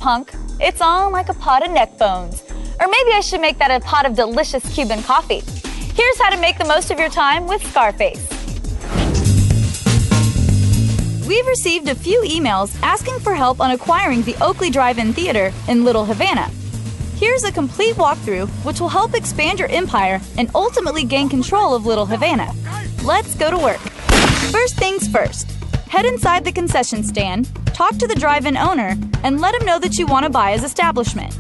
punk. It's on like a pot of neck bones. Or maybe I should make that a pot of delicious Cuban coffee. Here's how to make the most of your time with Scarface. We've received a few emails asking for help on acquiring the Oakley Drive-In Theater in Little Havana. Here's a complete walkthrough which will help expand your empire and ultimately gain control of Little Havana. Let's go to work. First things first, head inside the concession stand, talk to the drive-in owner, and let him know that you want to buy his establishment.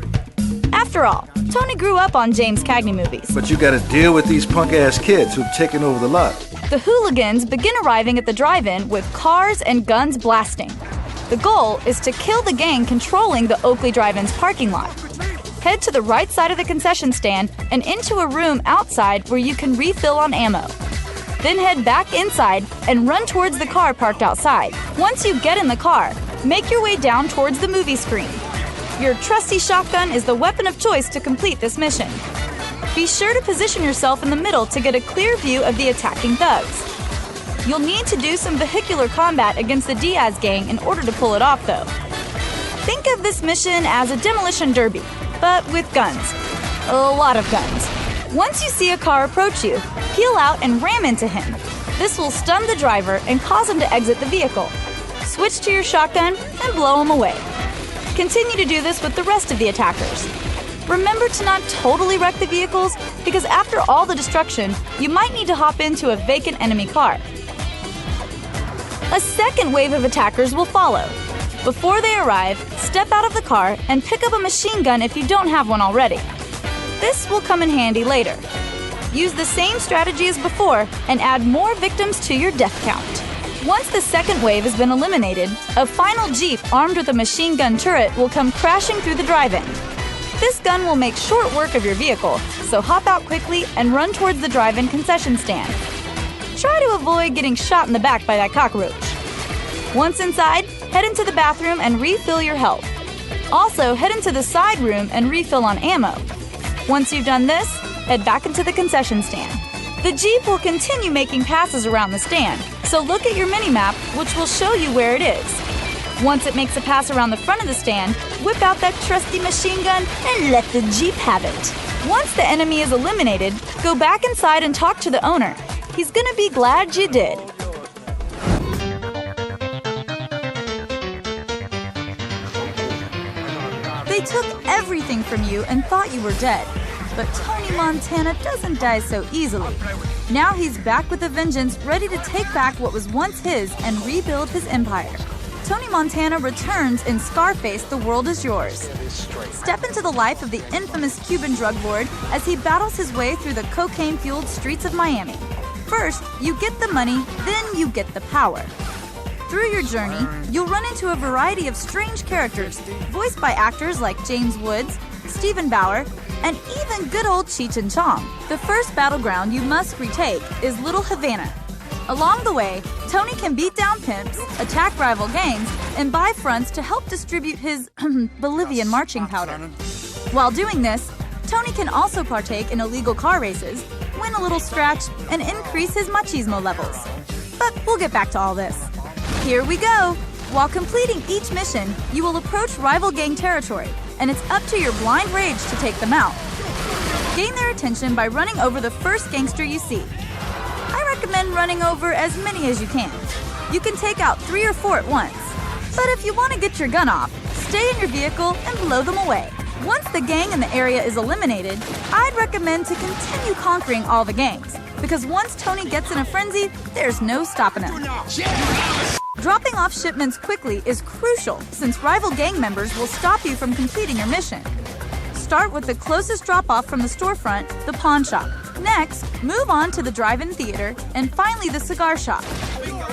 After all, Tony grew up on James Cagney movies. But you gotta deal with these punk-ass kids who've taken over the lot. The hooligans begin arriving at the drive-in with cars and guns blasting. The goal is to kill the gang controlling the Oakley Drive-In's parking lot. Head to the right side of the concession stand and into a room outside where you can refill on ammo. Then head back inside and run towards the car parked outside. Once you get in the car, make your way down towards the movie screen. Your trusty shotgun is the weapon of choice to complete this mission. Be sure to position yourself in the middle to get a clear view of the attacking thugs. You'll need to do some vehicular combat against the Diaz gang in order to pull it off, though. Think of this mission as a demolition derby, but with guns. A lot of guns. Once you see a car approach you, peel out and ram into him. This will stun the driver and cause him to exit the vehicle. Switch to your shotgun and blow him away. Continue to do this with the rest of the attackers. Remember to not totally wreck the vehicles, because after all the destruction, you might need to hop into a vacant enemy car. A second wave of attackers will follow. Before they arrive, step out of the car and pick up a machine gun if you don't have one already. This will come in handy later. Use the same strategy as before and add more victims to your death count. Once the second wave has been eliminated, a final Jeep armed with a machine gun turret will come crashing through the drive-in. This gun will make short work of your vehicle, so hop out quickly and run towards the drive-in concession stand. Try to avoid getting shot in the back by that cockroach. Once inside, head into the bathroom and refill your health. Also, head into the side room and refill on ammo. Once you've done this, head back into the concession stand. The Jeep will continue making passes around the stand, so look at your mini-map, which will show you where it is. Once it makes a pass around the front of the stand, whip out that trusty machine gun and let the Jeep have it. Once the enemy is eliminated, go back inside and talk to the owner. He's gonna be glad you did. They took everything from you and thought you were dead. But Tony Montana doesn't die so easily. Now he's back with a vengeance, ready to take back what was once his and rebuild his empire. Tony Montana returns in Scarface, The World Is Yours. Step into the life of the infamous Cuban drug lord as he battles his way through the cocaine-fueled streets of Miami. First, you get the money, then you get the power. Through your journey, you'll run into a variety of strange characters, voiced by actors like James Woods, Stephen Bauer, and even good old Cheech and Chong. The first battleground you must retake is Little Havana. Along the way, Tony can beat down pimps, attack rival gangs, and buy fronts to help distribute his Bolivian marching powder. While doing this, Tony can also partake in illegal car races, win a little scratch, and increase his machismo levels. But we'll get back to all this. Here we go! While completing each mission, you will approach rival gang territory, and it's up to your blind rage to take them out. Gain their attention by running over the first gangster you see. I recommend running over as many as you can. You can take out 3 or 4 at once. But if you want to get your gun off, stay in your vehicle and blow them away. Once the gang in the area is eliminated, I'd recommend to continue conquering all the gangs, because once Tony gets in a frenzy, there's no stopping him. Dropping off shipments quickly is crucial, since rival gang members will stop you from completing your mission. Start with the closest drop-off from the storefront, the pawn shop. Next, move on to the drive-in theater, and finally the cigar shop.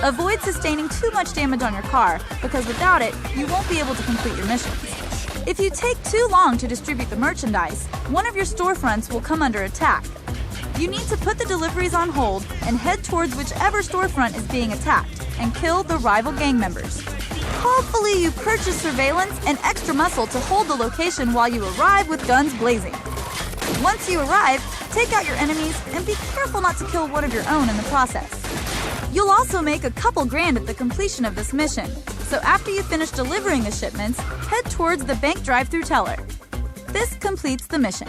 Avoid sustaining too much damage on your car, because without it, you won't be able to complete your missions. If you take too long to distribute the merchandise, one of your storefronts will come under attack. You need to put the deliveries on hold and head towards whichever storefront is being attacked and kill the rival gang members. Hopefully you purchase surveillance and extra muscle to hold the location while you arrive with guns blazing. Once you arrive, take out your enemies and be careful not to kill one of your own in the process. You'll also make a couple grand at the completion of this mission, So after you finish delivering the shipments, head towards the bank drive-thru teller. This completes the mission.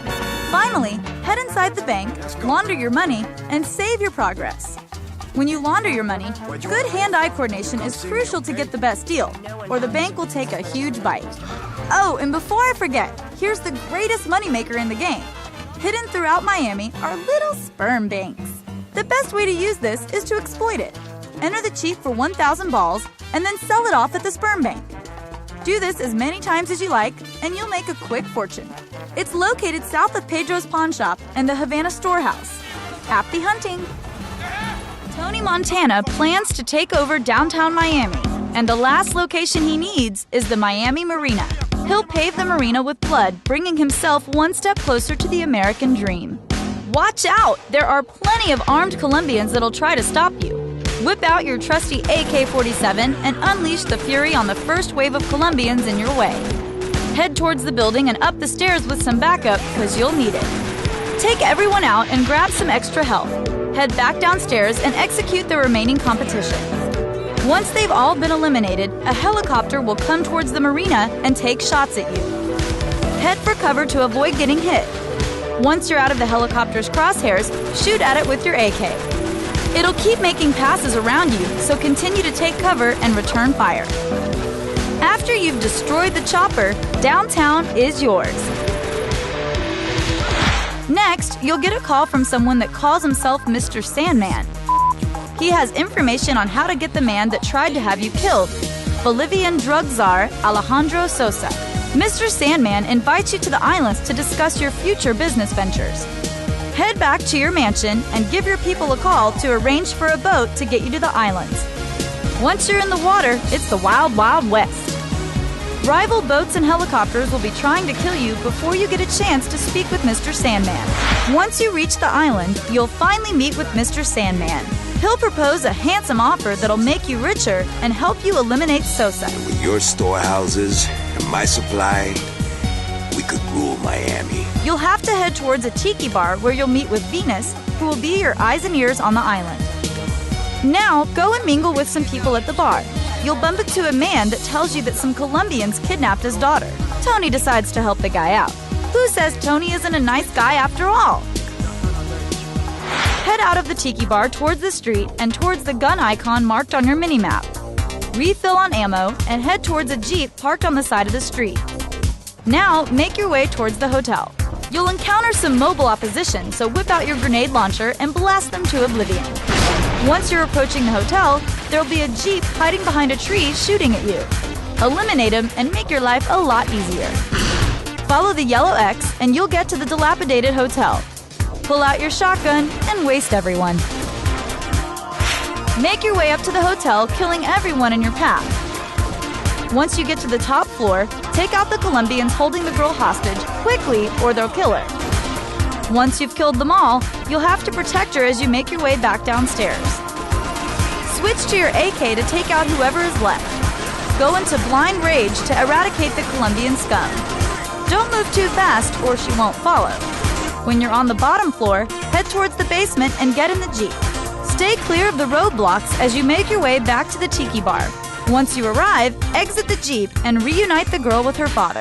Finally, head inside the bank, launder your money, and save your progress. When you launder your money, good hand-eye coordination is crucial to get the best deal, or the bank will take a huge bite. Oh, and before I forget, here's the greatest moneymaker in the game. Hidden throughout Miami are little sperm banks. The best way to use this is to exploit it. Enter the cheat for 1,000 balls and then sell it off at the sperm bank. Do this as many times as you like, and you'll make a quick fortune. It's located south of Pedro's Pawn Shop and the Havana Storehouse. Happy hunting! Tony Montana plans to take over downtown Miami, and the last location he needs is the Miami Marina. He'll pave the marina with blood, bringing himself one step closer to the American dream. Watch out! There are plenty of armed Colombians that'll try to stop you. Whip out your trusty AK-47 and unleash the fury on the first wave of Colombians in your way. Head towards the building and up the stairs with some backup, because you'll need it. Take everyone out and grab some extra help. Head back downstairs and execute the remaining competition. Once they've all been eliminated, a helicopter will come towards the marina and take shots at you. Head for cover to avoid getting hit. Once you're out of the helicopter's crosshairs, shoot at it with your AK. It'll keep making passes around you, so continue to take cover and return fire. After you've destroyed the chopper, downtown is yours. Next, you'll get a call from someone that calls himself Mr. Sandman. He has information on how to get the man that tried to have you killed, Bolivian drug czar Alejandro Sosa. Mr. Sandman invites you to the islands to discuss your future business ventures. Head back to your mansion and give your people a call to arrange for a boat to get you to the islands. Once you're in the water, it's the Wild Wild West. Rival boats and helicopters will be trying to kill you before you get a chance to speak with Mr. Sandman. Once you reach the island, you'll finally meet with Mr. Sandman. He'll propose a handsome offer that'll make you richer and help you eliminate Sosa. With your storehouses and my supply, we could rule Miami. You'll have to head towards a tiki bar where you'll meet with Venus, who will be your eyes and ears on the island. Now, go and mingle with some people at the bar. You'll bump into a man that tells you that some Colombians kidnapped his daughter. Tony decides to help the guy out. Who says Tony isn't a nice guy after all? Head out of the tiki bar towards the street and towards the gun icon marked on your mini-map. Refill on ammo and head towards a Jeep parked on the side of the street. Now, make your way towards the hotel. You'll encounter some mobile opposition, so whip out your grenade launcher and blast them to oblivion. Once you're approaching the hotel, there'll be a Jeep hiding behind a tree shooting at you. Eliminate him and make your life a lot easier. Follow the yellow X and you'll get to the dilapidated hotel. Pull out your shotgun and waste everyone. Make your way up to the hotel, killing everyone in your path. Once you get to the top floor, take out the Colombians holding the girl hostage quickly or they'll kill her. Once you've killed them all, you'll have to protect her as you make your way back downstairs. Switch to your AK to take out whoever is left. Go into blind rage to eradicate the Colombian scum. Don't move too fast or she won't follow. When you're on the bottom floor, head towards the basement and get in the Jeep. Stay clear of the roadblocks as you make your way back to the tiki bar. Once you arrive, exit the Jeep and reunite the girl with her father.